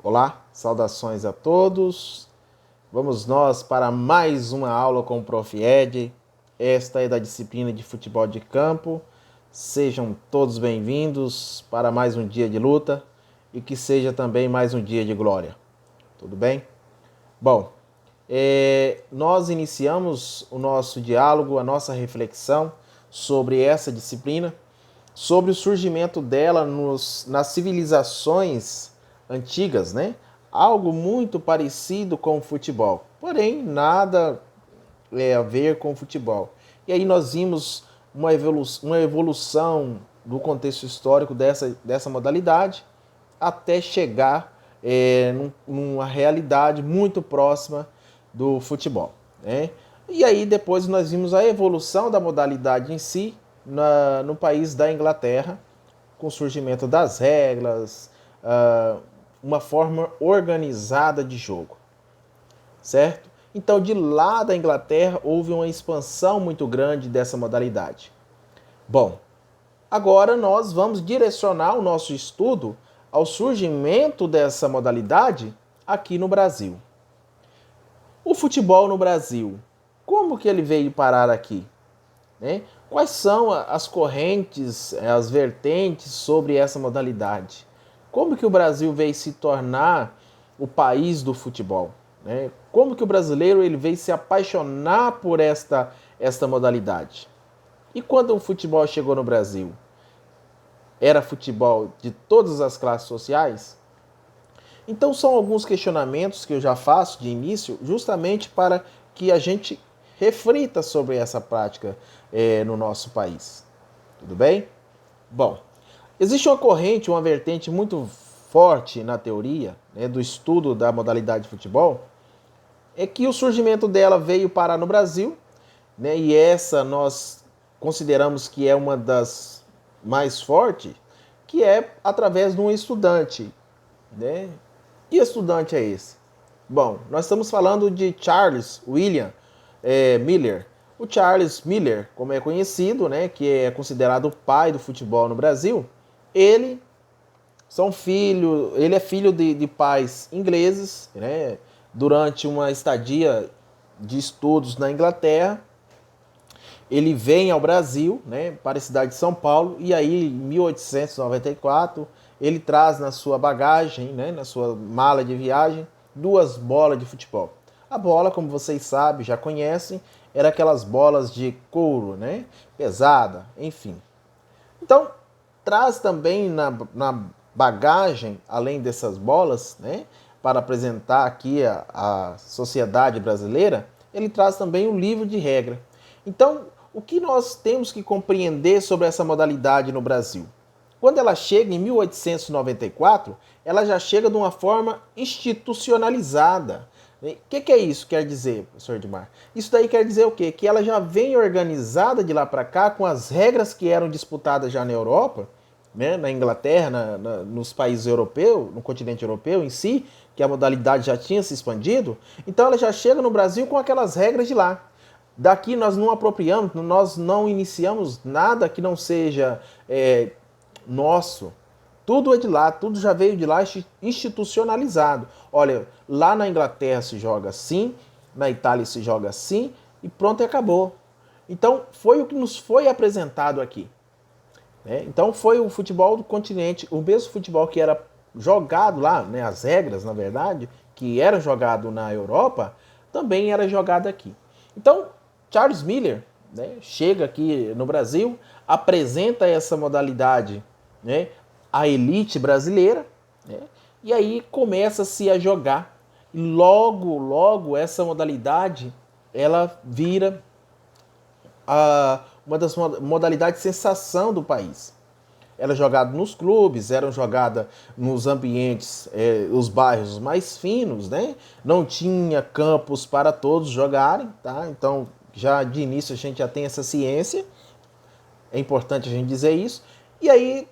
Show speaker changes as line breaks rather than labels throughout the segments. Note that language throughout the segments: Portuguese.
Olá, saudações a todos. Vamos nós para mais uma aula com o Prof. Ed. Esta é da disciplina de futebol de campo. Sejam todos bem-vindos para mais um dia de luta e que seja também mais um dia de glória. Tudo bem? Bom, nós iniciamos o nosso diálogo, a nossa reflexão sobre essa disciplina, sobre o surgimento dela nas civilizações antigas, né? Algo muito parecido com o futebol, porém nada a ver com o futebol. E aí nós vimos uma evolução do contexto histórico dessa modalidade até chegar numa realidade muito próxima do futebol, né? E aí depois nós vimos a evolução da modalidade em si no país da Inglaterra, com o surgimento das regras, uma forma organizada de jogo, certo? Então, de lá da Inglaterra, houve uma expansão muito grande dessa modalidade. Bom, agora nós vamos direcionar o nosso estudo ao surgimento dessa modalidade aqui no Brasil. O futebol no Brasil, como que ele veio parar aqui? Né? Quais são as correntes, as vertentes sobre essa modalidade? Como que o Brasil veio se tornar o país do futebol? Né? Como que o brasileiro ele veio se apaixonar por esta modalidade? E quando o futebol chegou no Brasil? Era futebol de todas as classes sociais? Então são alguns questionamentos que eu já faço de início, justamente para que a gente reflita sobre essa prática no nosso país. Tudo bem? Bom, existe uma corrente, uma vertente muito forte na teoria, né, do estudo da modalidade de futebol, é que o surgimento dela veio parar no Brasil, né, e essa nós consideramos que é uma das mais fortes, que é através de um estudante, né? Que estudante é esse? Bom, nós estamos falando de Charles William Miller. O Charles Miller, como é conhecido, né, que é considerado o pai do futebol no Brasil, ele é filho de pais ingleses, né? Durante uma estadia de estudos na Inglaterra, ele vem ao Brasil, né, para a cidade de São Paulo, e aí em 1894 ele traz na sua bagagem, né, na sua mala de viagem, 2 bolas de futebol. A bola, como vocês sabem, já conhecem, era aquelas bolas de couro, né, pesada, enfim. Então, traz também na bagagem, além dessas bolas, né, para apresentar aqui a sociedade brasileira, ele traz também o livro de regra. Então, o que nós temos que compreender sobre essa modalidade no Brasil? Quando ela chega em 1894, ela já chega de uma forma institucionalizada. O que é isso? Quer dizer, professor Edmar? Isso daí quer dizer o quê? Que ela já vem organizada de lá para cá com as regras que eram disputadas já na Europa, né, na Inglaterra, nos países europeus, no continente europeu em si, que a modalidade já tinha se expandido. Então ela já chega no Brasil com aquelas regras de lá. Daqui nós não apropriamos, nós não iniciamos nada que não seja nosso. Tudo é de lá, tudo já veio de lá institucionalizado. Olha, lá na Inglaterra se joga assim, na Itália se joga assim, e pronto, e acabou. Então, foi o que nos foi apresentado aqui. Né? Então, foi o futebol do continente, o mesmo futebol que era jogado lá, né, as regras, na verdade, que era jogado na Europa, também era jogado aqui. Então, Charles Miller, né, chega aqui no Brasil, apresenta essa modalidade, né, à elite brasileira, né, e aí começa-se a jogar. E logo essa modalidade ela vira uma das modalidades de sensação do país. Era jogada nos clubes, era jogada nos ambientes, os bairros mais finos, né? Não tinha campos para todos jogarem, tá? Então, já de início a gente já tem essa ciência, é importante a gente dizer isso. E aí,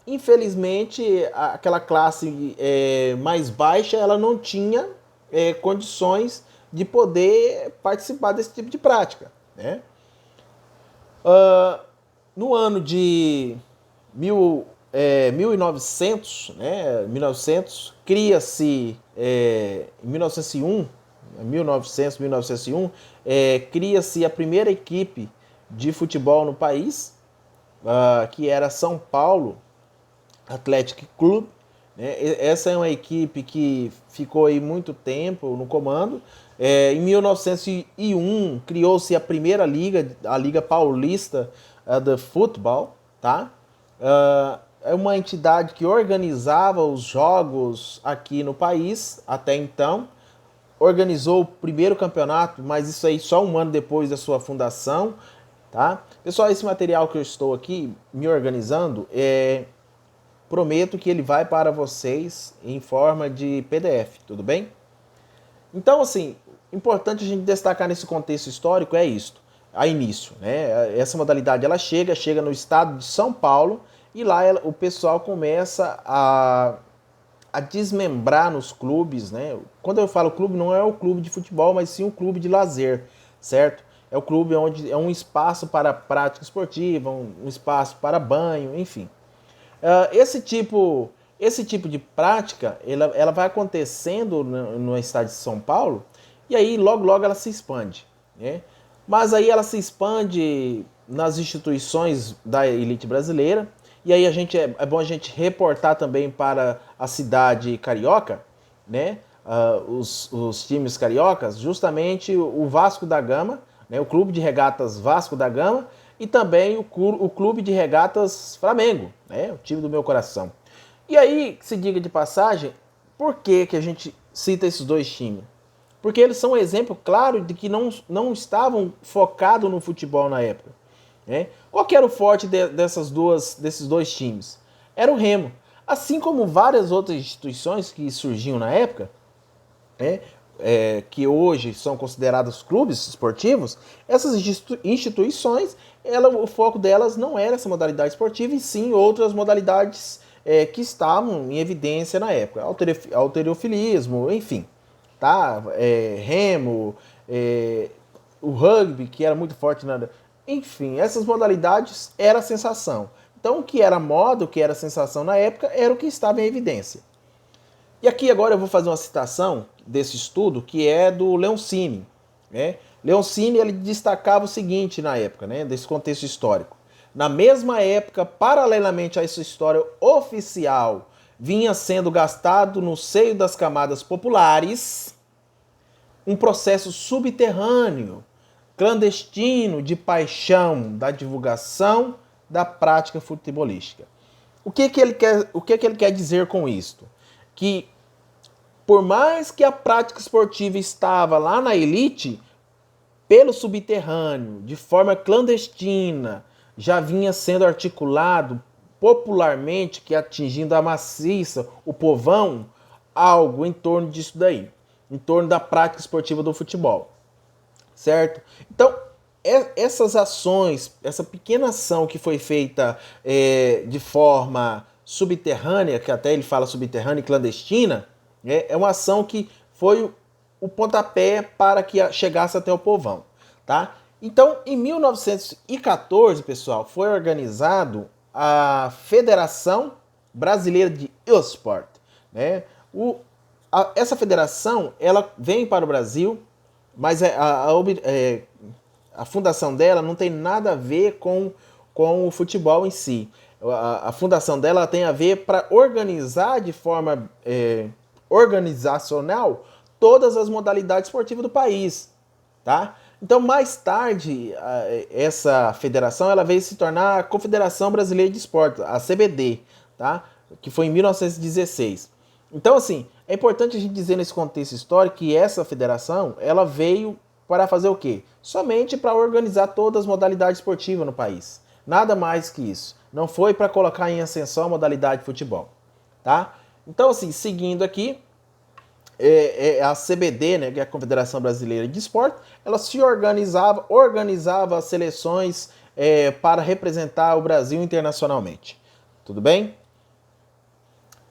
infelizmente, aquela classe mais baixa, ela não tinha condições de poder participar desse tipo de prática, né? No ano de 1900, né, 1900, cria-se, em 1901, 1901, cria-se a primeira equipe de futebol no país, que era São Paulo Athletic Club, né? Essa é uma equipe que ficou aí muito tempo no comando. Em 1901 criou-se a primeira liga, a Liga Paulista de Futebol, tá? É uma entidade que organizava os jogos aqui no país até então. Organizou o primeiro campeonato, mas isso aí só um ano depois da sua fundação, tá? Pessoal, esse material que eu estou aqui me organizando, prometo que ele vai para vocês em forma de PDF, tudo bem? Então, assim, importante a gente destacar nesse contexto histórico é isto, a início, né? Essa modalidade ela chega no estado de São Paulo e lá o pessoal começa a desmembrar nos clubes, né? Quando eu falo clube, não é o clube de futebol, mas sim um clube de lazer, certo? É o clube onde é um espaço para prática esportiva, um espaço para banho, enfim. Esse tipo de prática, ela vai acontecendo no estado de São Paulo e aí logo ela se expande, né? Mas aí ela se expande nas instituições da elite brasileira e aí é bom a gente reportar também para a cidade carioca, né? Os times cariocas, justamente o Vasco da Gama, né? O Clube de Regatas Vasco da Gama e também o Clube de Regatas Flamengo, né? O time do meu coração. E aí, se diga de passagem, por que a gente cita esses dois times? Porque eles são um exemplo claro de que não estavam focados no futebol na época, né? Qual que era o forte desses dois times? Era o Remo. Assim como várias outras instituições que surgiam na época, né, que hoje são considerados clubes esportivos, essas instituições, o foco delas não era essa modalidade esportiva, e sim outras modalidades que estavam em evidência na época. Halterofilismo, enfim, tá? Remo, o rugby, que era muito forte na... Enfim, essas modalidades era a sensação. Então, o que era moda, o que era sensação na época, era o que estava em evidência. E aqui agora eu vou fazer uma citação desse estudo, que é do Leoncini, né? Leoncini, ele destacava o seguinte na época, né, desse contexto histórico. Na mesma época, paralelamente a essa história oficial, vinha sendo gastado no seio das camadas populares um processo subterrâneo, clandestino de paixão da divulgação da prática futebolística. O que ele quer dizer com isto? Que por mais que a prática esportiva estava lá na elite, pelo subterrâneo, de forma clandestina, já vinha sendo articulado popularmente, que atingindo a maciça, o povão, algo em torno disso daí, em torno da prática esportiva do futebol, certo? Então, essas ações, essa pequena ação que foi feita de forma subterrânea, que até ele fala subterrânea e clandestina, é uma ação que foi o pontapé para que chegasse até o povão, tá? Então, em 1914, pessoal, foi organizado a Federação Brasileira de Esporte, né? Essa federação, ela vem para o Brasil, mas a fundação dela não tem nada a ver com o futebol em si. A fundação dela tem a ver para organizar de forma organizacional todas as modalidades esportivas do país, tá? Então, mais tarde, essa federação ela veio se tornar a Confederação Brasileira de Esportes, a CBD, tá? Que foi em 1916. Então, assim, é importante a gente dizer nesse contexto histórico que essa federação ela veio para fazer o quê? Somente para organizar todas as modalidades esportivas no país. Nada mais que isso. Não foi para colocar em ascensão a modalidade de futebol, tá? Então, assim, seguindo aqui, a CBD, né, que é a Confederação Brasileira de Esporte, ela se organizava as seleções para representar o Brasil internacionalmente. Tudo bem?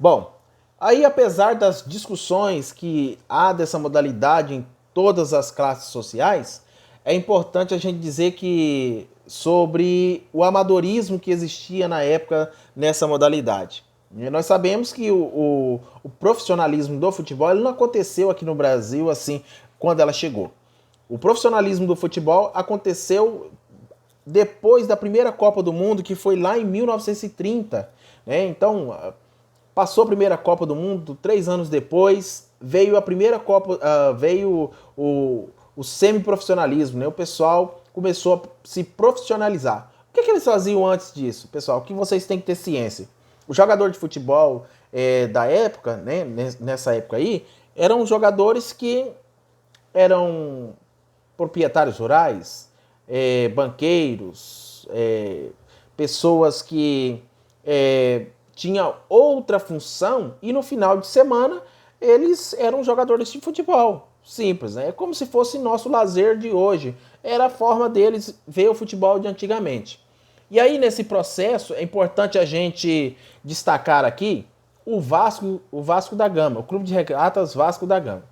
Bom, aí apesar das discussões que há dessa modalidade em todas as classes sociais, é importante a gente dizer que sobre o amadorismo que existia na época nessa modalidade. E nós sabemos que o profissionalismo do futebol ele não aconteceu aqui no Brasil assim quando ela chegou. O profissionalismo do futebol aconteceu depois da primeira Copa do Mundo, que foi lá em 1930. Né? Então, passou a primeira Copa do Mundo, 3 anos depois, veio a primeira Copa, veio o semiprofissionalismo, né? O pessoal começou a se profissionalizar. O que eles faziam antes disso, pessoal? Que vocês têm que ter ciência. O jogador de futebol da época, né? Nessa época aí, eram jogadores que eram proprietários rurais, banqueiros, pessoas que tinham outra função e no final de semana eles eram jogadores de futebol. Simples, né? É como se fosse nosso lazer de hoje. Era a forma deles ver o futebol de antigamente. E aí, nesse processo, é importante a gente destacar aqui o Vasco da Gama, o Clube de Regatas Vasco da Gama.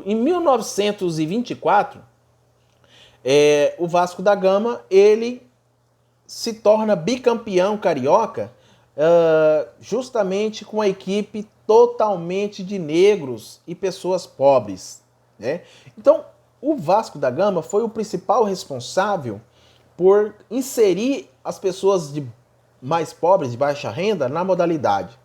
Em 1924, o Vasco da Gama ele se torna bicampeão carioca justamente com a equipe totalmente de negros e pessoas pobres. Né? Então, o Vasco da Gama foi o principal responsável por inserir as pessoas mais pobres, de baixa renda, na modalidade.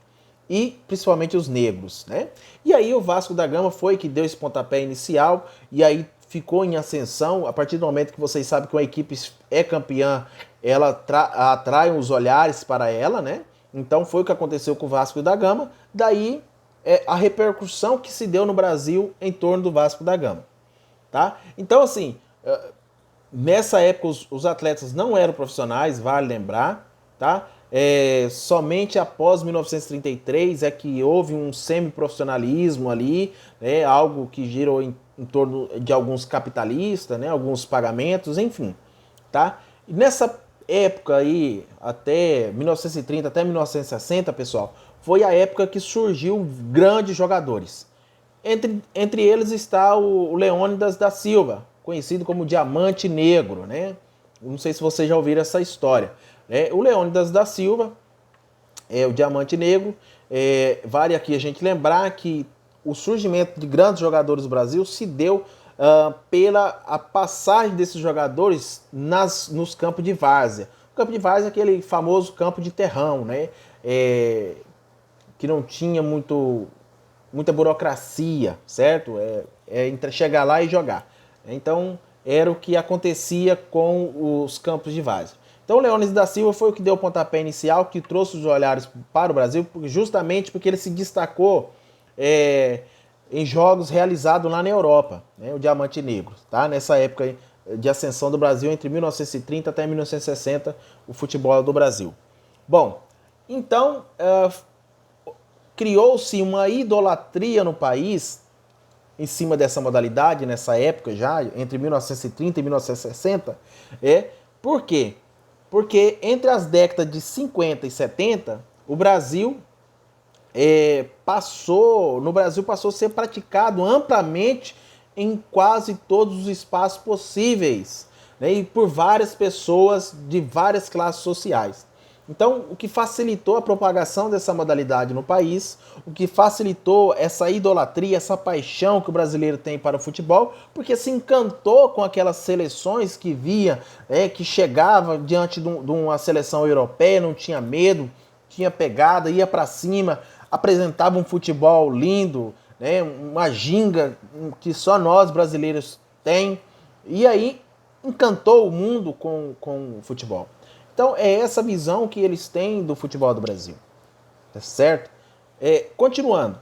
E principalmente os negros. Né? E aí o Vasco da Gama foi que deu esse pontapé inicial e aí ficou em ascensão. A partir do momento que vocês sabem que uma equipe é campeã, ela atrai os olhares para ela, né? Então foi o que aconteceu com o Vasco da Gama. Daí a repercussão que se deu no Brasil em torno do Vasco da Gama. Tá? Então, assim, nessa época os atletas não eram profissionais, vale lembrar, tá? Somente após 1933 é que houve um semiprofissionalismo ali, né? Algo que girou em torno de alguns capitalistas, né? Alguns pagamentos, enfim, tá? E nessa época aí, até 1930, até 1960, pessoal, foi a época que surgiu grandes jogadores. Entre eles está o Leônidas da Silva, conhecido como Diamante Negro, né? Não sei se vocês já ouviram essa história. O Leônidas da Silva, o Diamante Negro, vale aqui a gente lembrar que o surgimento de grandes jogadores do Brasil se deu pela a passagem desses jogadores nos campos de várzea. O campo de várzea é aquele famoso campo de terrão, né? Que não tinha muita burocracia, certo? Entre chegar lá e jogar. Então, era o que acontecia com os campos de várzea. Então, o Leônidas da Silva foi o que deu o pontapé inicial, que trouxe os olhares para o Brasil, justamente porque ele se destacou em jogos realizados lá na Europa, né? O Diamante Negro, tá? Nessa época de ascensão do Brasil, entre 1930 até 1960, o futebol do Brasil. Bom, então, criou-se uma idolatria no país em cima dessa modalidade, nessa época já, entre 1930 e 1960. Por quê? Porque entre as décadas de 50 e 70, o Brasil passou a ser praticado amplamente em quase todos os espaços possíveis, né, e por várias pessoas de várias classes sociais. Então, o que facilitou a propagação dessa modalidade no país, o que facilitou essa idolatria, essa paixão que o brasileiro tem para o futebol, porque se encantou com aquelas seleções que via, que chegava diante de uma seleção europeia, não tinha medo, tinha pegada, ia para cima, apresentava um futebol lindo, né, uma ginga que só nós brasileiros tem, e aí encantou o mundo com o futebol. Então, é essa visão que eles têm do futebol do Brasil. Tá certo? Continuando.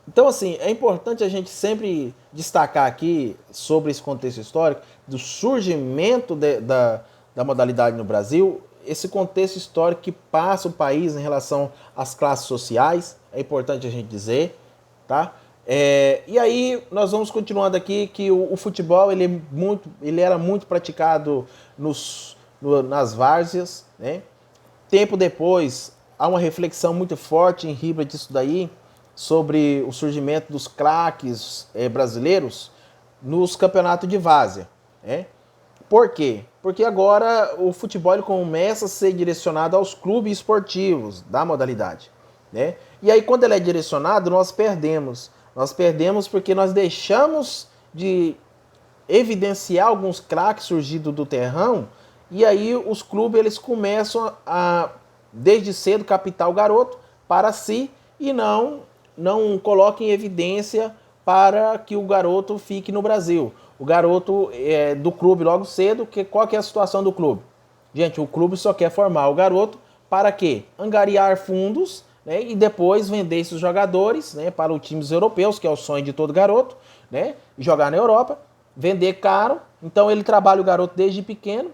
Então, assim, é importante a gente sempre destacar aqui sobre esse contexto histórico do surgimento da modalidade no Brasil, esse contexto histórico que passa o país em relação às classes sociais, é importante a gente dizer, tá? E aí, nós vamos continuando aqui que o futebol ele era muito praticado nas várzeas, né? Tempo depois, há uma reflexão muito forte em Ribra disso daí, sobre o surgimento dos craques brasileiros nos campeonatos de várzea. né? Por quê? Porque agora o futebol ele começa a ser direcionado aos clubes esportivos da modalidade, né? E aí quando ele é direcionado, nós perdemos. Nós perdemos porque nós deixamos de evidenciar alguns craques surgidos do terrão, e aí os clubes eles começam a desde cedo captar o garoto para si e não coloquem em evidência para que o garoto fique no Brasil. O garoto do clube logo cedo, qual que é a situação do clube? Gente, o clube só quer formar o garoto para quê? Angariar fundos, né, e depois vender esses jogadores, né, para os times europeus, que é o sonho de todo garoto, né, jogar na Europa, vender caro. Então ele trabalha o garoto desde pequeno.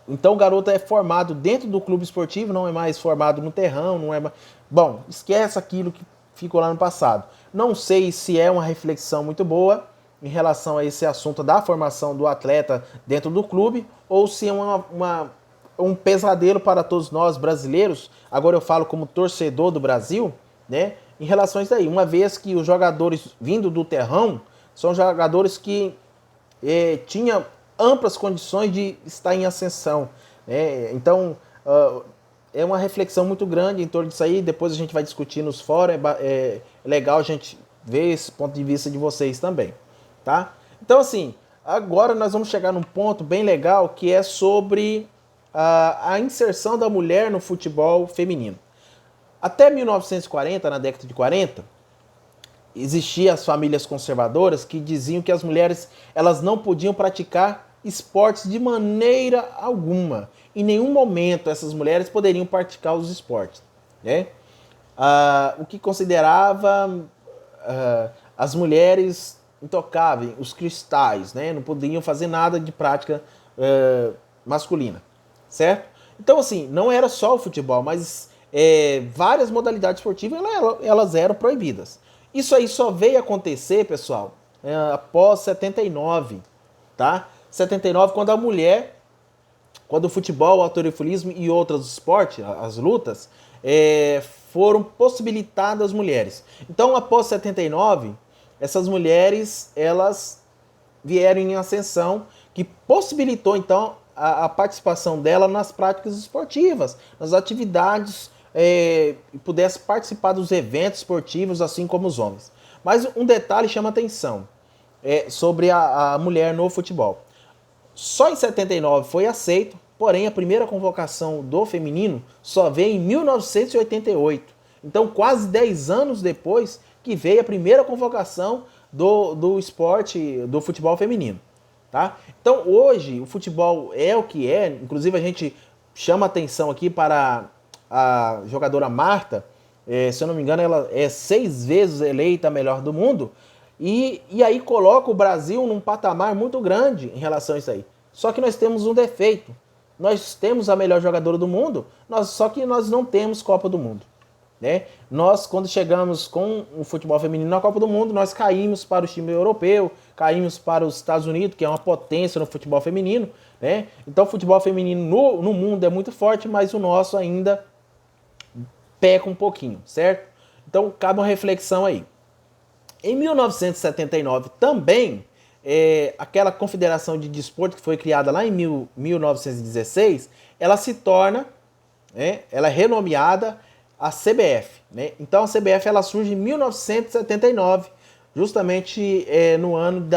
Então o garoto é formado dentro do clube esportivo, não é mais formado no terrão, não é mais... Bom, esquece aquilo que ficou lá no passado. Não sei se é uma reflexão muito boa em relação a esse assunto da formação do atleta dentro do clube, ou se é um pesadelo para todos nós brasileiros. Agora eu falo como torcedor do Brasil, né? Em relação a isso aí, uma vez que os jogadores vindo do terrão são jogadores que tinham amplas condições de estar em ascensão, né? Então é uma reflexão muito grande em torno disso aí. Depois a gente vai discutir nos fóruns. É legal a gente ver esse ponto de vista de vocês também, tá? Então assim, agora nós vamos chegar num ponto bem legal que é sobre a inserção da mulher no futebol feminino. Até 1940, na década de 40, existiam as famílias conservadoras que diziam que as mulheres elas não podiam praticar esportes de maneira alguma. Em nenhum momento essas mulheres poderiam praticar os esportes, né? O que considerava as mulheres intocáveis, os cristais, né? Não podiam fazer nada de prática masculina, certo? Então assim, não era só o futebol, mas várias modalidades esportivas elas eram proibidas. Isso aí só veio acontecer, pessoal, após 79, tá? 79, quando o futebol, o halterofilismo e outros esportes, as lutas, foram possibilitadas às mulheres. Então, após 79, essas mulheres, elas vieram em ascensão, que possibilitou, então, a participação dela nas práticas esportivas, nas atividades, e pudesse participar dos eventos esportivos, assim como os homens. Mas um detalhe chama atenção sobre a mulher no futebol. Só em 79 foi aceito, porém a primeira convocação do feminino só veio em 1988. Então, quase 10 anos depois que veio a primeira convocação do esporte, do futebol feminino. Tá? Então, hoje, o futebol é o que é. Inclusive, a gente chama atenção aqui para a jogadora Marta. Se eu não me engano, ela é 6 vezes eleita a melhor do mundo. E aí coloca o Brasil num patamar muito grande em relação a isso aí. Só que nós temos um defeito. Nós temos a melhor jogadora do mundo, só que nós não temos Copa do Mundo, né? Nós, quando chegamos com o futebol feminino na Copa do Mundo, nós caímos para o time europeu, caímos para os Estados Unidos, que é uma potência no futebol feminino, né? Então o futebol feminino no mundo é muito forte, mas o nosso ainda peca um pouquinho, certo? Então cabe uma reflexão aí. Em 1979 também, aquela confederação de desporto que foi criada lá em 1916, ela se torna, ela é renomeada a CBF, né? Então a CBF ela surge em 1979, justamente no ano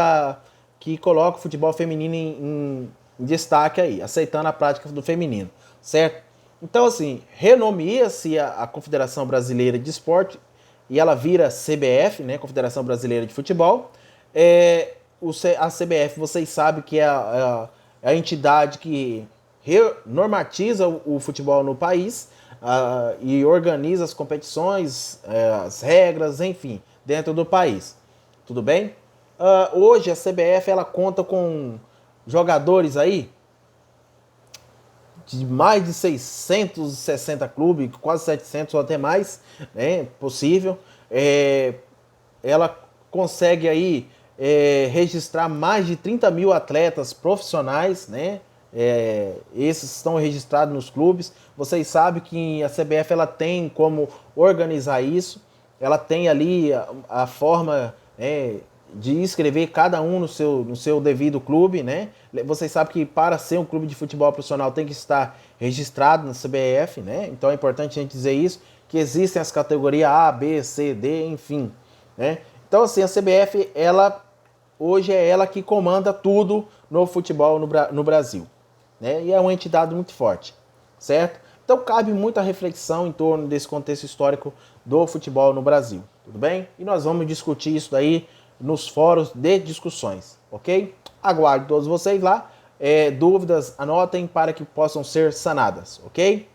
que coloca o futebol feminino em destaque aí, aceitando a prática do feminino, certo? Então assim, renomia-se a Confederação Brasileira de Esporte e ela vira CBF, né, Confederação Brasileira de Futebol. A CBF, vocês sabem que é a entidade que normatiza o futebol no país e organiza as competições, as regras, enfim, dentro do país. Tudo bem? Hoje a CBF ela conta com jogadores aí de mais de 660 clubes, quase 700 ou até mais, né, possível. Ela consegue aí registrar mais de 30 mil atletas profissionais, né? Esses estão registrados nos clubes. Vocês sabem que a CBF ela tem como organizar isso. Ela tem ali a forma de inscrever cada um no seu devido clube, né? Vocês sabem que para ser um clube de futebol profissional tem que estar registrado na CBF, né? Então é importante a gente dizer isso, que existem as categorias A, B, C, D, enfim, né? Então assim, a CBF, hoje é ela que comanda tudo no futebol no Brasil, né? E é uma entidade muito forte, certo? Então cabe muita reflexão em torno desse contexto histórico do futebol no Brasil, tudo bem? E nós vamos discutir isso daí nos fóruns de discussões, ok? Aguardo todos vocês lá. Dúvidas, anotem para que possam ser sanadas, ok?